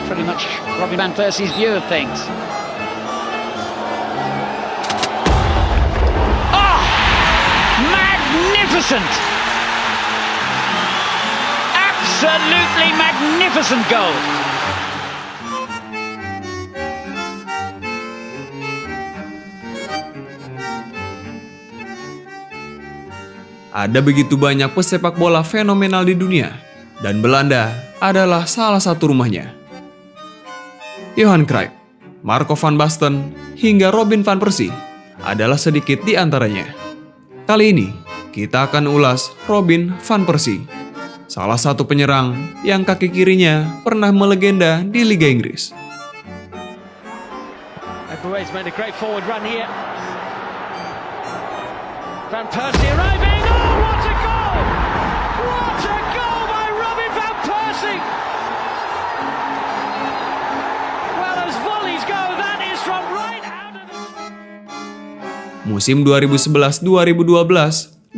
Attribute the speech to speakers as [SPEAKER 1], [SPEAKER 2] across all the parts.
[SPEAKER 1] pretty much Robin van Persie's view of things. Oh! Magnificent! Absolutely magnificent goal!
[SPEAKER 2] Ada begitu banyak pesepak bola fenomenal di dunia, dan Belanda adalah salah satu rumahnya. Johan Cruyff, Marco van Basten, hingga Robin van Persie adalah sedikit di antaranya. Kali ini, kita akan ulas Robin van Persie, salah satu penyerang yang kaki kirinya pernah melegenda di Liga Inggris.
[SPEAKER 1] Aguero's made a great forward run here. Van Persie arriving. Oh, what a goal! What a goal by Robin van Persie! Well, as volleys go, that is from right out of the...
[SPEAKER 2] Musim 2011-2012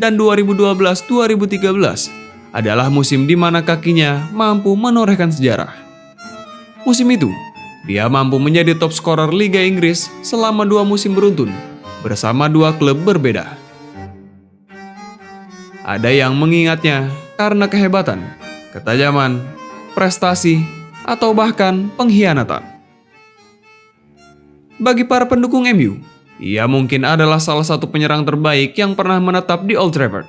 [SPEAKER 2] dan 2012-2013 adalah musim di mana kakinya mampu menorehkan sejarah. Musim itu, dia mampu menjadi top scorer Liga Inggris selama 2 musim beruntun bersama 2 klub berbeda. Ada yang mengingatnya karena kehebatan, ketajaman, prestasi, atau bahkan pengkhianatan. Bagi para pendukung MU, ia mungkin adalah salah satu penyerang terbaik yang pernah menetap di Old Trafford.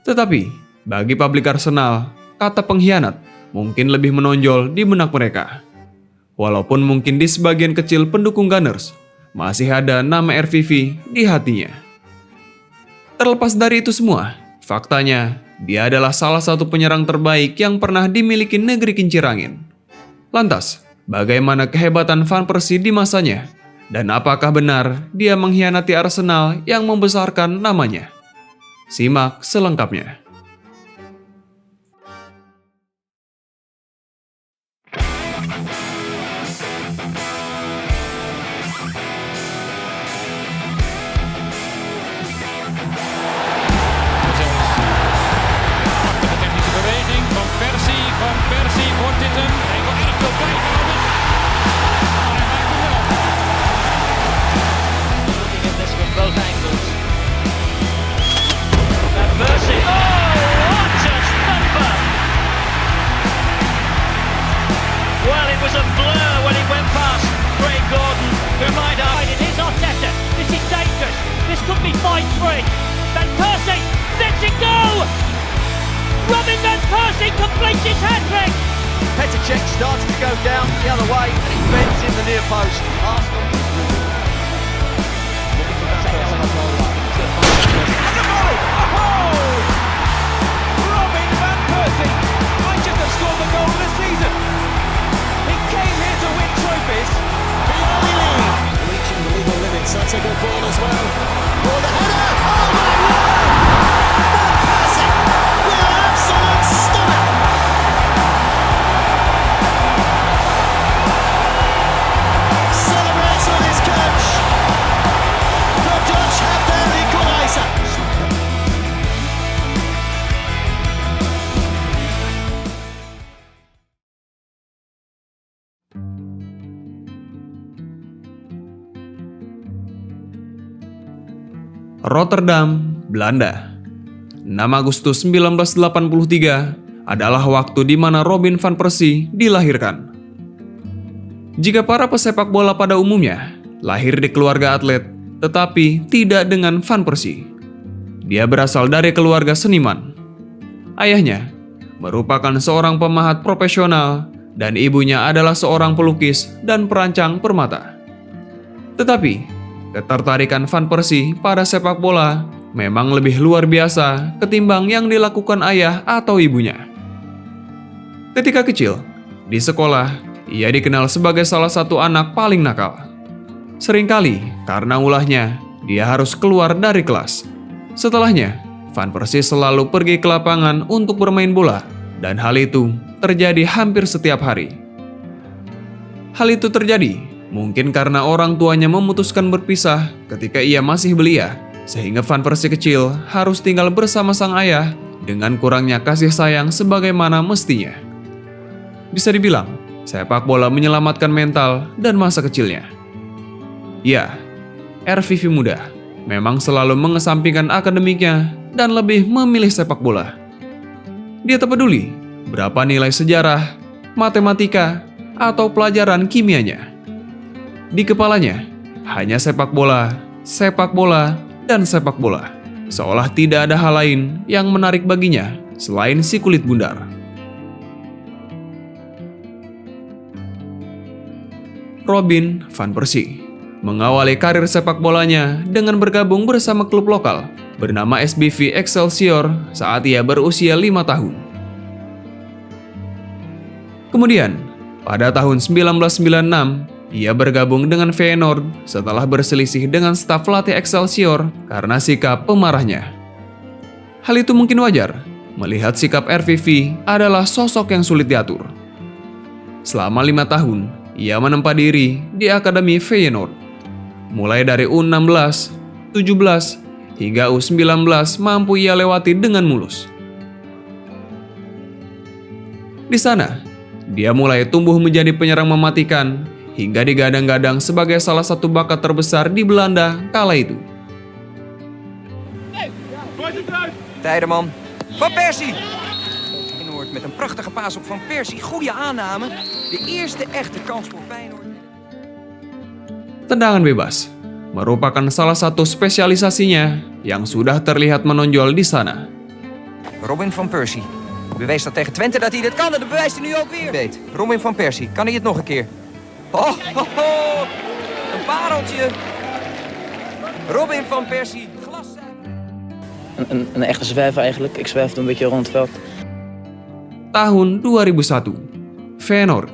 [SPEAKER 2] Tetapi, bagi publik Arsenal, kata pengkhianat mungkin lebih menonjol di benak mereka. Walaupun mungkin di sebagian kecil pendukung Gunners, masih ada nama RVV di hatinya. Terlepas dari itu semua, faktanya, dia adalah salah satu penyerang terbaik yang pernah dimiliki negeri kincir angin. Lantas, bagaimana kehebatan Van Persie di masanya? Dan apakah benar dia mengkhianati Arsenal yang membesarkan namanya? Simak selengkapnya.
[SPEAKER 3] Van Persie wordt dit hem. Hij wordt erg veel bijgehouden. Maar hij maakt hem wel.
[SPEAKER 1] Looking at this from both angles. Van Persie. Oh, what a thumper! Well, it was a blur when he went past Craig Gordon, who might have...
[SPEAKER 4] Here's Arteta. This is dangerous. This could be 5-3. Van Persie lets it go. Robin van Persie completes his hat-trick.
[SPEAKER 5] Petr Cech starts to go down the other way and he bends in the near post. Arsenal. And the volley! Oh! Robin van Persie might just have scored the goal of the season. He came here to win trophies.
[SPEAKER 3] Reaching the legal limits. That's a good ball as well. Oh, the header! Oh my word! Van Persie with an absolute stunner. Celebrates with his coach. The Dutch have their equaliser.
[SPEAKER 2] Rotterdam, Belanda. 6 Agustus 1983 adalah waktu di mana Robin van Persie dilahirkan. Jika para pesepak bola pada umumnya lahir di keluarga atlet, tetapi tidak dengan Van Persie. Dia berasal dari keluarga seniman. Ayahnya merupakan seorang pemahat profesional dan ibunya adalah seorang pelukis dan perancang permata. Tetapi, ketertarikan Van Persie pada sepak bola memang lebih luar biasa ketimbang yang dilakukan ayah atau ibunya. Ketika kecil, di sekolah, ia dikenal sebagai salah satu anak paling nakal. Seringkali, karena ulahnya, dia harus keluar dari kelas. Setelahnya, Van Persie selalu pergi ke lapangan untuk bermain bola, dan hal itu terjadi hampir setiap hari. Hal itu terjadi mungkin karena orang tuanya memutuskan berpisah ketika ia masih belia, sehingga Van Persie kecil harus tinggal bersama sang ayah dengan kurangnya kasih sayang sebagaimana mestinya. Bisa dibilang, sepak bola menyelamatkan mental dan masa kecilnya. Ya, RVV muda memang selalu mengesampingkan akademiknya dan lebih memilih sepak bola. Dia tak peduli berapa nilai sejarah, matematika, atau pelajaran kimianya. Di kepalanya hanya sepak bola, dan sepak bola. Seolah tidak ada hal lain yang menarik baginya selain si kulit bundar. Robin van Persie mengawali karir sepak bolanya dengan bergabung bersama klub lokal bernama SBV Excelsior saat ia berusia 5 tahun. Kemudian, pada tahun 1996, ia bergabung dengan Feyenoord setelah berselisih dengan staf pelatih Excelsior karena sikap pemarahnya. Hal itu mungkin wajar, melihat sikap RVV adalah sosok yang sulit diatur. Selama 5 tahun, ia menempa diri di Akademi Feyenoord. Mulai dari U16, 17, hingga U19 mampu ia lewati dengan mulus. Di sana, dia mulai tumbuh menjadi penyerang mematikan hingga digadang-gadang sebagai salah satu bakat terbesar di Belanda kala itu.
[SPEAKER 6] Tijdeman. Van Persie. Feyenoord met een prachtige paas op Van Persie. Goede aanname. De eerste echte kans voor Feyenoord.
[SPEAKER 2] Tendangan bebas merupakan salah satu spesialisasinya yang sudah terlihat menonjol di sana.
[SPEAKER 6] Robin van Persie. Bewees dat tegen Twente dat hij dit kan en dat bewijst hij nu ook weer. Weet, Robin van Persie. Kan hij het nog een keer? Oh, ho, ho. Een pareltje. Robin van Persie.
[SPEAKER 7] Een echte zwerver eigenlijk. Ik zwerfde een beetje rond het veld.
[SPEAKER 2] Tahun 2001, Feyenoord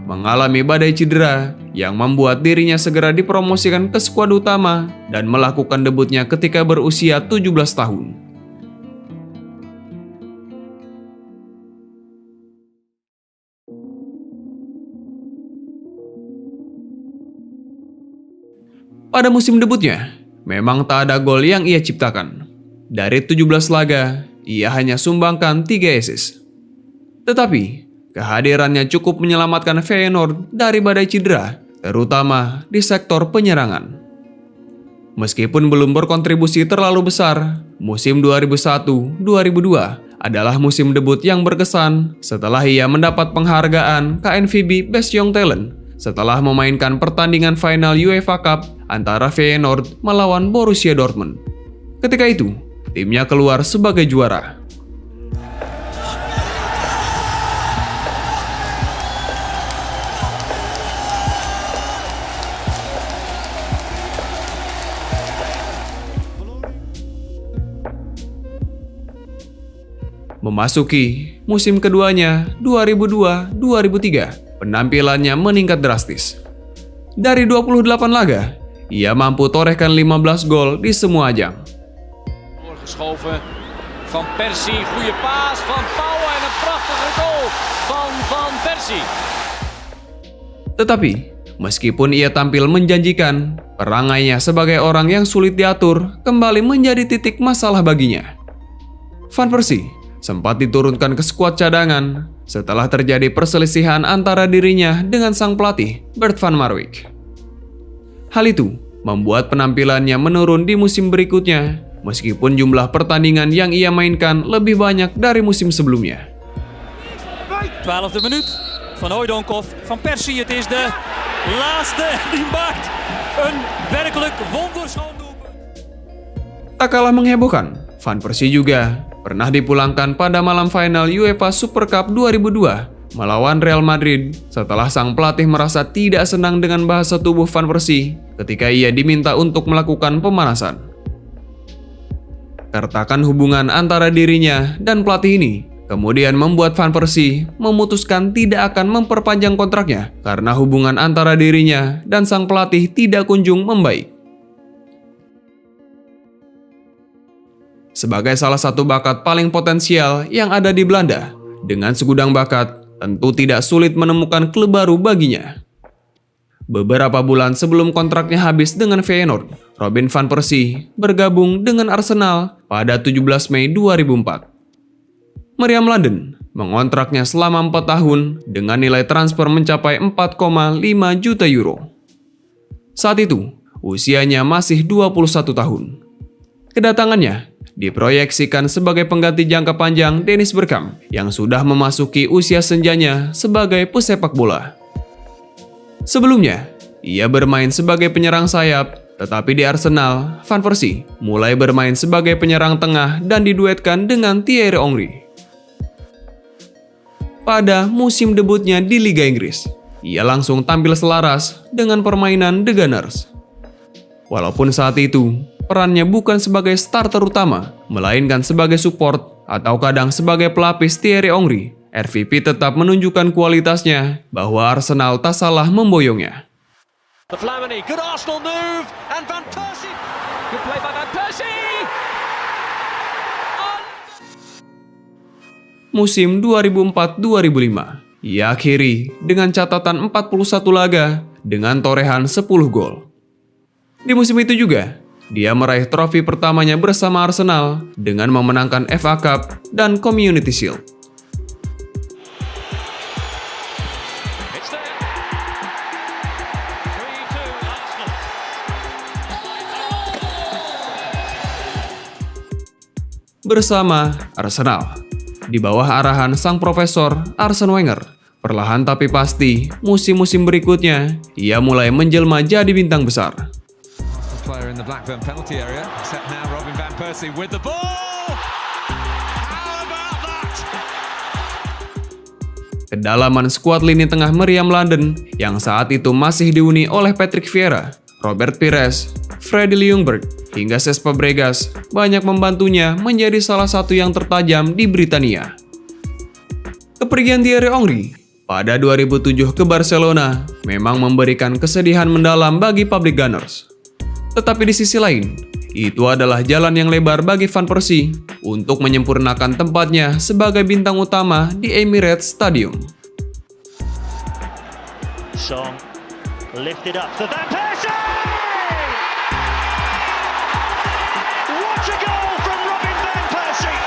[SPEAKER 2] mengalami badai cedera yang membuat dirinya segera dipromosikan ke skuad utama dan melakukan debutnya ketika berusia 17 tahun. Pada musim debutnya, memang tak ada gol yang ia ciptakan. Dari 17 laga, ia hanya sumbangkan 3 assist. Tetapi, kehadirannya cukup menyelamatkan Feyenoord dari badai cedera, terutama di sektor penyerangan. Meskipun belum berkontribusi terlalu besar, musim 2001-2002 adalah musim debut yang berkesan setelah ia mendapat penghargaan KNVB Best Young Talent setelah memainkan pertandingan final UEFA Cup antara Feyenoord melawan Borussia Dortmund. Ketika itu, timnya keluar sebagai juara. Memasuki musim keduanya 2002-2003, penampilannya meningkat drastis. Dari 28 laga, ia mampu torehkan 15 gol di semua ajang.
[SPEAKER 1] Geschoven van Persie, goede paas van Pauw en een prachtige goal van Van Persie.
[SPEAKER 2] Tetapi, meskipun ia tampil menjanjikan, perangainya sebagai orang yang sulit diatur kembali menjadi titik masalah baginya. Van Persie sempat diturunkan ke skuad cadangan setelah terjadi perselisihan antara dirinya dengan sang pelatih Bert van Marwijk. Hal itu membuat penampilannya menurun di musim berikutnya, meskipun jumlah pertandingan yang ia mainkan lebih banyak dari musim sebelumnya.
[SPEAKER 4] 12e minuut. Van Hooijdonk, Van Persie. Het is de laatste. Die maakt een werkelijk wonderschoon doelpunt.
[SPEAKER 2] Tak kalah menghebohkan, Van Persie juga pernah dipulangkan pada malam final UEFA Super Cup 2002 melawan Real Madrid setelah sang pelatih merasa tidak senang dengan bahasa tubuh Van Persie ketika ia diminta untuk melakukan pemanasan. Keretakan hubungan antara dirinya dan pelatih ini kemudian membuat Van Persie memutuskan tidak akan memperpanjang kontraknya karena hubungan antara dirinya dan sang pelatih tidak kunjung membaik. Sebagai salah satu bakat paling potensial yang ada di Belanda, dengan segudang bakat, tentu tidak sulit menemukan klub baru baginya. Beberapa bulan sebelum kontraknya habis dengan Feyenoord, Robin van Persie bergabung dengan Arsenal pada 17 Mei 2004. Meriam London mengontraknya selama 4 tahun dengan nilai transfer mencapai 4,5 juta euro. Saat itu, usianya masih 21 tahun. Kedatangannya diproyeksikan sebagai pengganti jangka panjang Dennis Bergkamp yang sudah memasuki usia senjanya sebagai pesepak bola. Sebelumnya, ia bermain sebagai penyerang sayap, tetapi di Arsenal, Van Persie mulai bermain sebagai penyerang tengah dan diduetkan dengan Thierry Henry. Pada musim debutnya di Liga Inggris, ia langsung tampil selaras dengan permainan The Gunners. Walaupun saat itu, perannya bukan sebagai starter utama, melainkan sebagai support atau kadang sebagai pelapis Thierry Henry, RVP tetap menunjukkan kualitasnya bahwa Arsenal tak salah memboyongnya.
[SPEAKER 5] The Flamini, good Arsenal move, and Van Persie. Good play by Van Persie.
[SPEAKER 2] Musim 2004-2005, ia akhiri dengan catatan 41 laga dengan torehan 10 gol. Di musim itu juga, dia meraih trofi pertamanya bersama Arsenal dengan memenangkan FA Cup dan Community Shield.
[SPEAKER 5] It's there. 3-2 Arsenal.
[SPEAKER 2] Bersama Arsenal, di bawah arahan sang profesor Arsene Wenger, perlahan tapi pasti musim-musim berikutnya ia mulai menjelma jadi bintang besar.
[SPEAKER 5] Player in the Blackburn penalty area, except now Robin Van Persie with the ball. How about that?
[SPEAKER 2] Kedalaman skuad lini tengah meriam London yang saat itu masih dihuni oleh Patrick Vieira, Robert Pires, Freddie Ljungberg, hingga Cesc Fabregas banyak membantunya menjadi salah satu yang tertajam di Britania. Kepergian Thierry Henry pada 2007 ke Barcelona memang memberikan kesedihan mendalam bagi public Gunners. Tetapi di sisi lain, itu adalah jalan yang lebar bagi Van Persie untuk menyempurnakan tempatnya sebagai bintang utama di Emirates Stadium.
[SPEAKER 4] Song lifted up to Van Persie! What a goal from Robin Van Persie!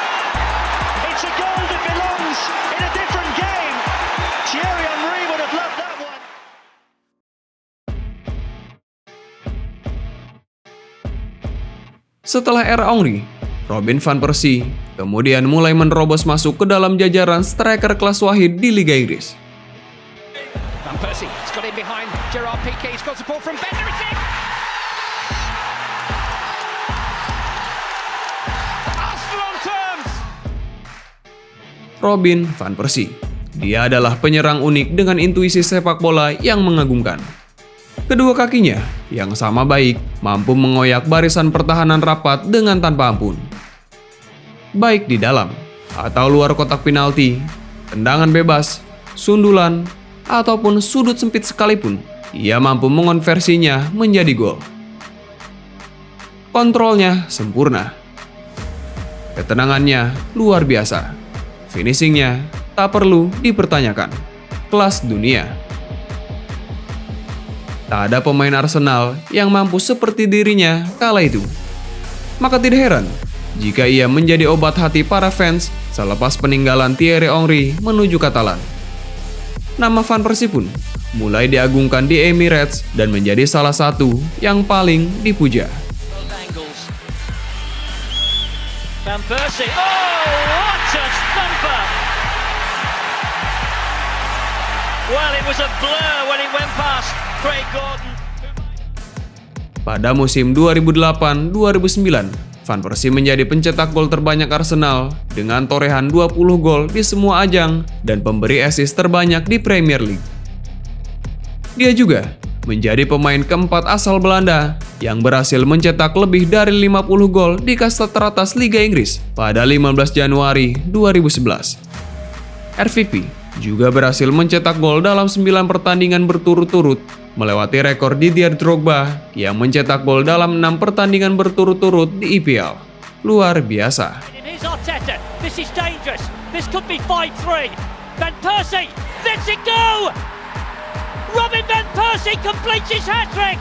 [SPEAKER 4] It's a goal that belongs in a different game. Thierry Henry would have loved that one.
[SPEAKER 2] Setelah era Henry, Robin van Persie kemudian mulai menerobos masuk ke dalam jajaran striker kelas wahid di Liga Inggris.
[SPEAKER 5] Van Persie, he's got in behind Gerard Piqué, he's got support from Bender, it's in! Arsenal on terms!
[SPEAKER 2] Robin van Persie, dia adalah penyerang unik dengan intuisi sepak bola yang mengagumkan. Kedua kakinya yang sama baik mampu mengoyak barisan pertahanan rapat dengan tanpa ampun. Baik di dalam atau luar kotak penalti, tendangan bebas, sundulan, ataupun sudut sempit sekalipun, ia mampu mengonversinya menjadi gol. Kontrolnya sempurna. Ketenangannya luar biasa. Finishingnya tak perlu dipertanyakan. Kelas dunia. Tak ada pemain Arsenal yang mampu seperti dirinya kala itu. Maka tidak heran jika ia menjadi obat hati para fans selepas peninggalan Thierry Henry menuju Katalan. Nama Van Persie pun mulai diagungkan di Emirates dan menjadi salah satu yang paling dipuja.
[SPEAKER 4] Van Persie, oh, what a stumper! Well, it was a blur when it went past Craig Gordon.
[SPEAKER 2] Pada musim 2008-2009, Van Persie menjadi pencetak gol terbanyak Arsenal dengan torehan 20 gol di semua ajang dan pemberi assist terbanyak di Premier League. Dia juga menjadi pemain keempat asal Belanda yang berhasil mencetak lebih dari 50 gol di kasta teratas Liga Inggris pada 15 Januari 2011. RVP juga berhasil mencetak gol dalam 9 pertandingan berturut-turut, melewati rekor Didier Drogba yang mencetak gol dalam 6 pertandingan berturut-turut di EPL. Luar biasa.
[SPEAKER 4] Here's Arteta. This is dangerous. This could be 5-3. Van Persie lets it go. Robin Van Persie completes his hat-trick.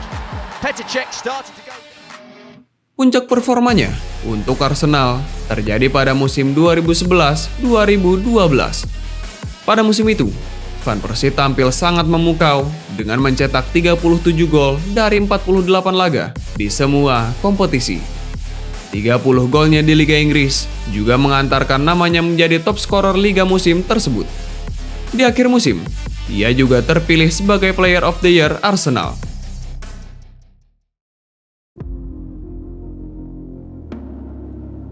[SPEAKER 5] Petr Cech started to go.
[SPEAKER 2] Puncak performanya untuk Arsenal terjadi pada musim 2011-2012. Pada musim itu, Van Persie tampil sangat memukau dengan mencetak 37 gol dari 48 laga di semua kompetisi. 30 golnya di Liga Inggris juga mengantarkan namanya menjadi top scorer Liga musim tersebut. Di akhir musim, ia juga terpilih sebagai Player of the Year Arsenal.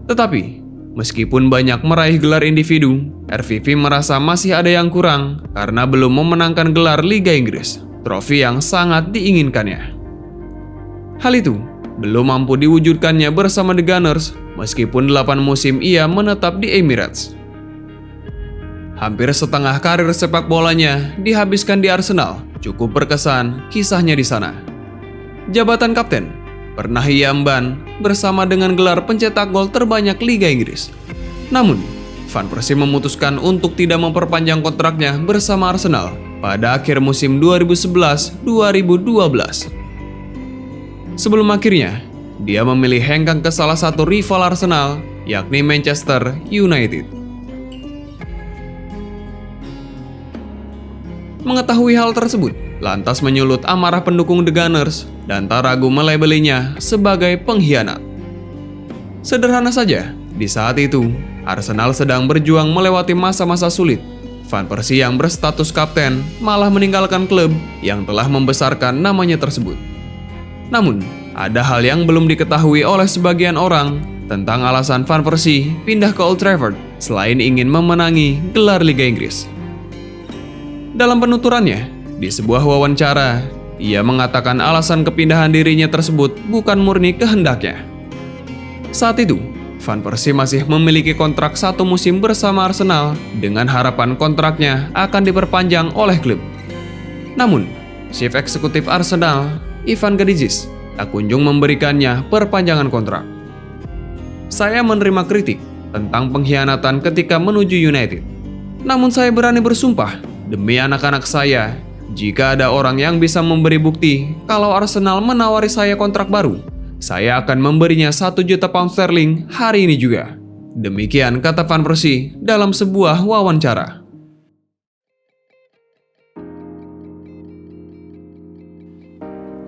[SPEAKER 2] Tetapi, meskipun banyak meraih gelar individu, RVV merasa masih ada yang kurang karena belum memenangkan gelar Liga Inggris, trofi yang sangat diinginkannya. Hal itu belum mampu diwujudkannya bersama The Gunners meskipun 8 musim ia menetap di Emirates. Hampir setengah karir sepak bolanya dihabiskan di Arsenal, cukup berkesan kisahnya di sana. Jabatan kapten pernah ia emban bersama dengan gelar pencetak gol terbanyak Liga Inggris. Namun, Van Persie memutuskan untuk tidak memperpanjang kontraknya bersama Arsenal pada akhir musim 2011-2012. Sebelum akhirnya, dia memilih hengkang ke salah satu rival Arsenal, yakni Manchester United. Mengetahui hal tersebut, lantas menyulut amarah pendukung The Gunners dan tak ragu melabelinya sebagai pengkhianat. Sederhana saja, di saat itu, Arsenal sedang berjuang melewati masa-masa sulit. Van Persie yang berstatus kapten malah meninggalkan klub yang telah membesarkan namanya tersebut. Namun, ada hal yang belum diketahui oleh sebagian orang tentang alasan Van Persie pindah ke Old Trafford selain ingin memenangi gelar Liga Inggris. Dalam penuturannya, di sebuah wawancara, ia mengatakan alasan kepindahan dirinya tersebut bukan murni kehendaknya. Saat itu, Van Persie masih memiliki kontrak 1 musim bersama Arsenal dengan harapan kontraknya akan diperpanjang oleh klub. Namun, Chief Eksekutif Arsenal, Ivan Gadzis, tak kunjung memberikannya perpanjangan kontrak. Saya menerima kritik tentang pengkhianatan ketika menuju United. Namun saya berani bersumpah demi anak-anak saya, jika ada orang yang bisa memberi bukti kalau Arsenal menawari saya kontrak baru, saya akan memberinya 1 juta pound sterling hari ini juga. Demikian kata Van Persie dalam sebuah wawancara.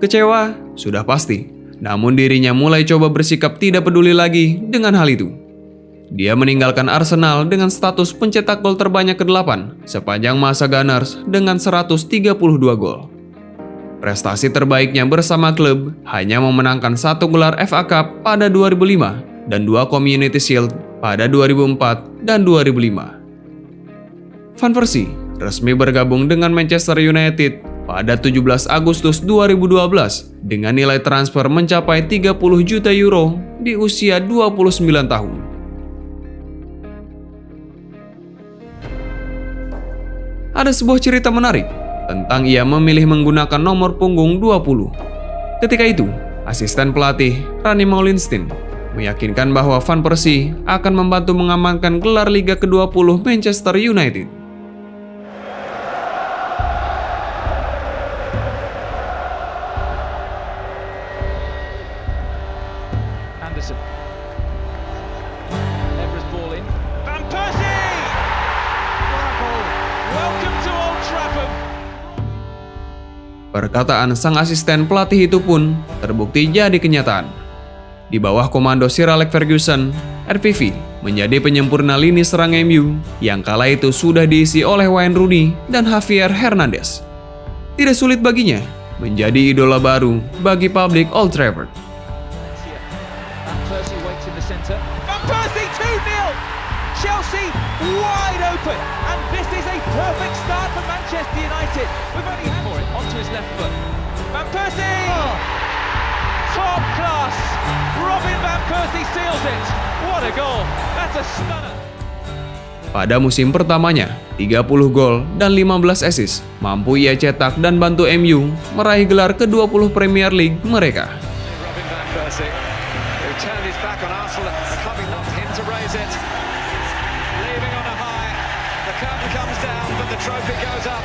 [SPEAKER 2] Kecewa? Sudah pasti. Namun dirinya mulai coba bersikap tidak peduli lagi dengan hal itu. Dia meninggalkan Arsenal dengan status pencetak gol terbanyak ke-8 sepanjang masa Gunners dengan 132 gol. Prestasi terbaiknya bersama klub hanya memenangkan 1 gelar FA Cup pada 2005 dan 2 Community Shield pada 2004 dan 2005. Van Persie resmi bergabung dengan Manchester United pada 17 Agustus 2012 dengan nilai transfer mencapai 30 juta euro di usia 29 tahun. Ada sebuah cerita menarik tentang ia memilih menggunakan nomor punggung 20. Ketika itu, asisten pelatih Rani Moulinstein meyakinkan bahwa Van Persie akan membantu mengamankan gelar Liga ke-20 Manchester United.
[SPEAKER 5] Anderson. Evra's ball in. Van Persie! Welcome to Old Trafford.
[SPEAKER 2] Perkataan sang asisten pelatih itu pun terbukti jadi kenyataan. Di bawah komando Sir Alex Ferguson, RVV menjadi penyempurna lini serang MU yang kala itu sudah diisi oleh Wayne Rooney dan Javier Hernandez. Tidak sulit baginya menjadi idola baru bagi publik Old Trafford.
[SPEAKER 5] Van Persie waits in the centre. Van Persie 2-0. Chelsea wide open, and this is a perfect start for Manchester United. We've only had for it onto his left foot. Van Persie, top class. Robin Van Persie seals it. What a goal! That's a stunner.
[SPEAKER 2] Pada musim pertamanya, 30 gol dan 15 assist mampu ia cetak dan bantu MU meraih gelar ke-20 Premier League mereka.
[SPEAKER 4] Robin Van Persie, who turned his back on Arsenal, coming up him to raise it. Leaving on a high, the curtain comes down, but the trophy goes up,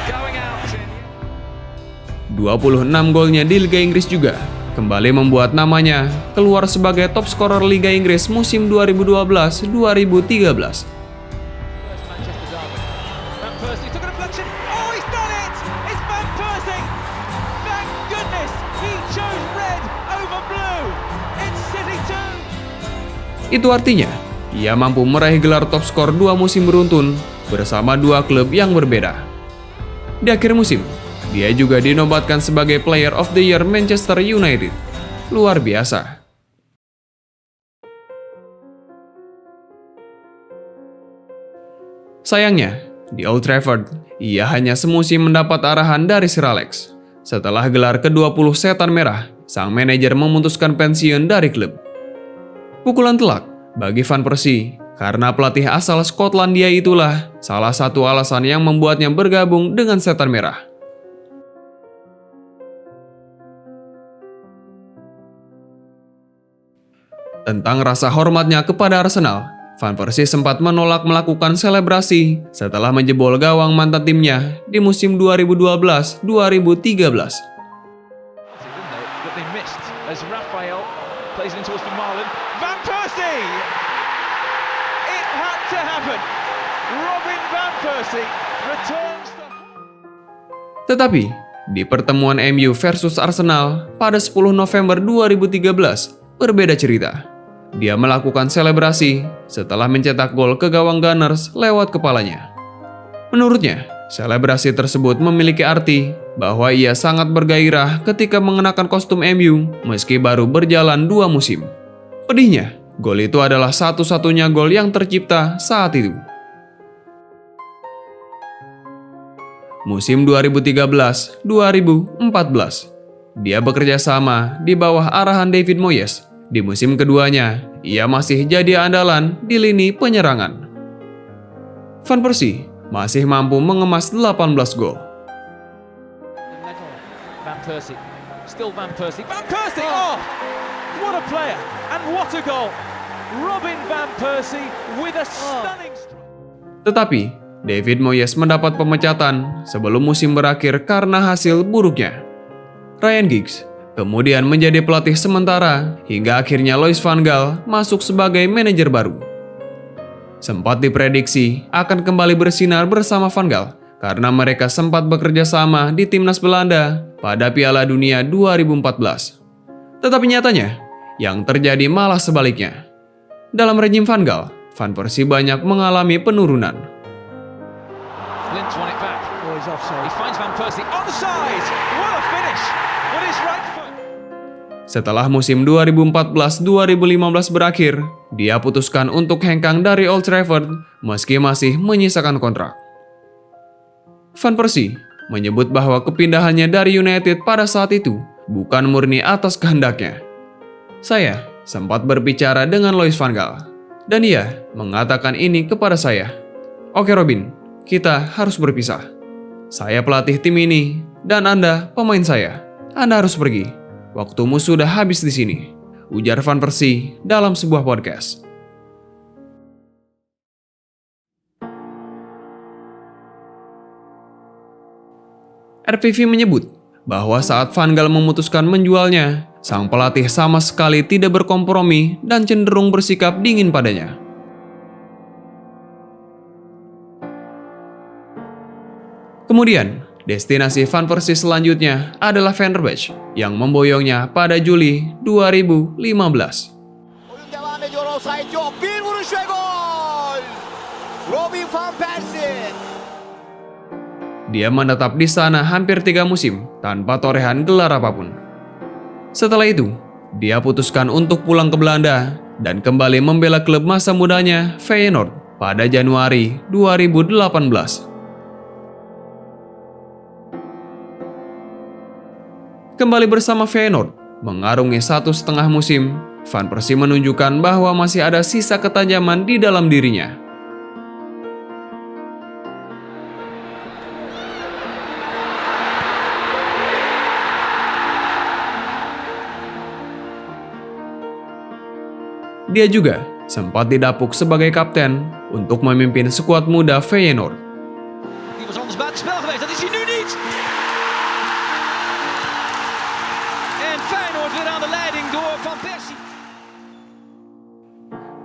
[SPEAKER 4] going out.
[SPEAKER 2] 26 golnya di Liga Inggris juga kembali membuat namanya keluar sebagai top scorer Liga Inggris musim 2012-2013.
[SPEAKER 5] Manchester derby. Van Persie took a deflection. Oh, he's done it! It's Van Persie! Thank goodness he chose red over blue. It's City 2.
[SPEAKER 2] Itu artinya, ia mampu meraih gelar top skor 2 musim beruntun bersama 2 klub yang berbeda. Di akhir musim, dia juga dinobatkan sebagai Player of the Year Manchester United. Luar biasa. Sayangnya, di Old Trafford, ia hanya semusim mendapat arahan dari Sir Alex. Setelah gelar ke-20 setan merah, sang manajer memutuskan pensiun dari klub. Pukulan telak bagi Van Persie, karena pelatih asal Skotlandia itulah salah satu alasan yang membuatnya bergabung dengan setan merah. Tentang rasa hormatnya kepada Arsenal, Van Persie sempat menolak melakukan selebrasi setelah menjebol gawang mantan timnya di musim 2012-2013.
[SPEAKER 5] But they missed as Raphael plays it into Marlon. Van Persie! It had to happen. Robin Van Persie returns to...
[SPEAKER 2] Tetapi, di pertemuan MU versus Arsenal pada 10 November 2013, berbeda cerita. Dia melakukan selebrasi setelah mencetak gol ke gawang Gunners lewat kepalanya. Menurutnya, selebrasi tersebut memiliki arti bahwa ia sangat bergairah ketika mengenakan kostum MU meski baru berjalan 2 musim. Pedihnya, gol itu adalah satu-satunya gol yang tercipta saat itu. Musim 2013-2014, dia bekerja sama di bawah arahan David Moyes. Di musim keduanya, ia masih jadi andalan di lini penyerangan. Van Persie masih mampu mengemas 18 gol.
[SPEAKER 5] Van Persie, still Van Persie. Van Persie! Oh, what a player and what a goal! Robin Van Persie with a stunning strike.
[SPEAKER 2] Tetapi, David Moyes mendapat pemecatan sebelum musim berakhir karena hasil buruknya. Ryan Giggs kemudian menjadi pelatih sementara hingga akhirnya Louis van Gaal masuk sebagai manajer baru. Sempat diprediksi akan kembali bersinar bersama Van Gaal karena mereka sempat bekerja sama di timnas Belanda pada Piala Dunia 2014. Tetapi nyatanya, yang terjadi malah sebaliknya. Dalam rejim Van Gaal, Van Persie banyak mengalami penurunan.
[SPEAKER 5] Lynch won it back. Oh, he's offside. He finds Van Persie onside. What a finish with his right foot.
[SPEAKER 2] Setelah musim 2014-2015 berakhir, dia putuskan untuk hengkang dari Old Trafford meski masih menyisakan kontrak. Van Persie menyebut bahwa kepindahannya dari United pada saat itu bukan murni atas kehendaknya. Saya sempat berbicara dengan Louis van Gaal, dan ia mengatakan ini kepada saya. Oke Robin, kita harus berpisah. Saya pelatih tim ini, dan Anda pemain saya. Anda harus pergi. Waktumu sudah habis di sini, ujar Van Persie dalam sebuah podcast. RPV menyebut bahwa saat Van Gaal memutuskan menjualnya, sang pelatih sama sekali tidak berkompromi dan cenderung bersikap dingin padanya. Kemudian, destinasi Van Persie selanjutnya adalah Fenerbahce yang memboyongnya pada Juli 2015.
[SPEAKER 3] Oyun devam ediyor, offside yok. Bir vuruş ve gol! Robin Van Persie.
[SPEAKER 2] Dia menetap di sana hampir 3 musim tanpa torehan gelar apapun. Setelah itu, dia putuskan untuk pulang ke Belanda dan kembali membela klub masa mudanya Feyenoord pada Januari 2018. Kembali bersama Feyenoord, mengarungi 1,5 musim, Van Persie menunjukkan bahwa masih ada sisa ketajaman di dalam dirinya. Dia juga sempat didapuk sebagai kapten untuk memimpin skuad muda Feyenoord.
[SPEAKER 1] Die was anders buiten spel geweest, dat is hij nu niet! En Feyenoord weer aan de leiding door Van Persie.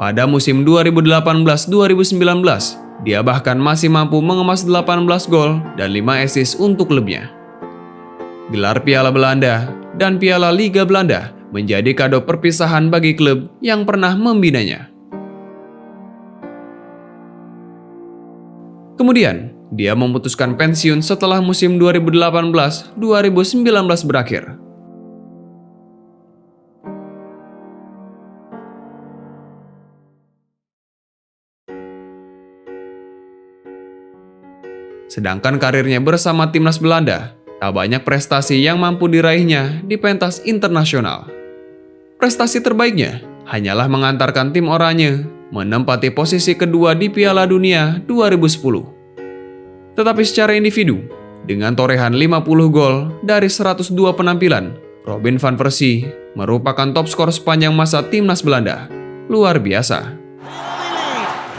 [SPEAKER 2] Pada musim 2018-2019, dia bahkan masih mampu mengemas 18 gol dan 5 assist untuk klubnya. Gelar Piala Belanda dan Piala Liga Belanda menjadi kado perpisahan bagi klub yang pernah membinanya. Kemudian, dia memutuskan pensiun setelah musim 2018-2019 berakhir. Sedangkan karirnya bersama timnas Belanda, tak banyak prestasi yang mampu diraihnya di pentas internasional. Prestasi terbaiknya hanyalah mengantarkan tim oranye menempati posisi kedua di Piala Dunia 2010. Tetapi secara individu, dengan torehan 50 gol dari 102 penampilan, Robin van Persie merupakan top skor sepanjang masa timnas Belanda. Luar biasa.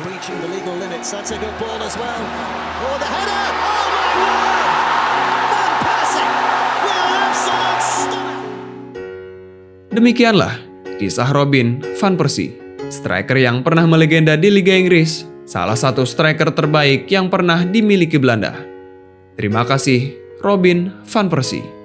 [SPEAKER 3] Reaching the legal limits. That's a good ball as well. Oh, the header! Oh my word! Van Persie with an absolute stunner.
[SPEAKER 2] Demikianlah kisah Robin van Persie, striker yang pernah melegenda di Liga Inggris, salah satu striker terbaik yang pernah dimiliki Belanda. Terima kasih, Robin van Persie.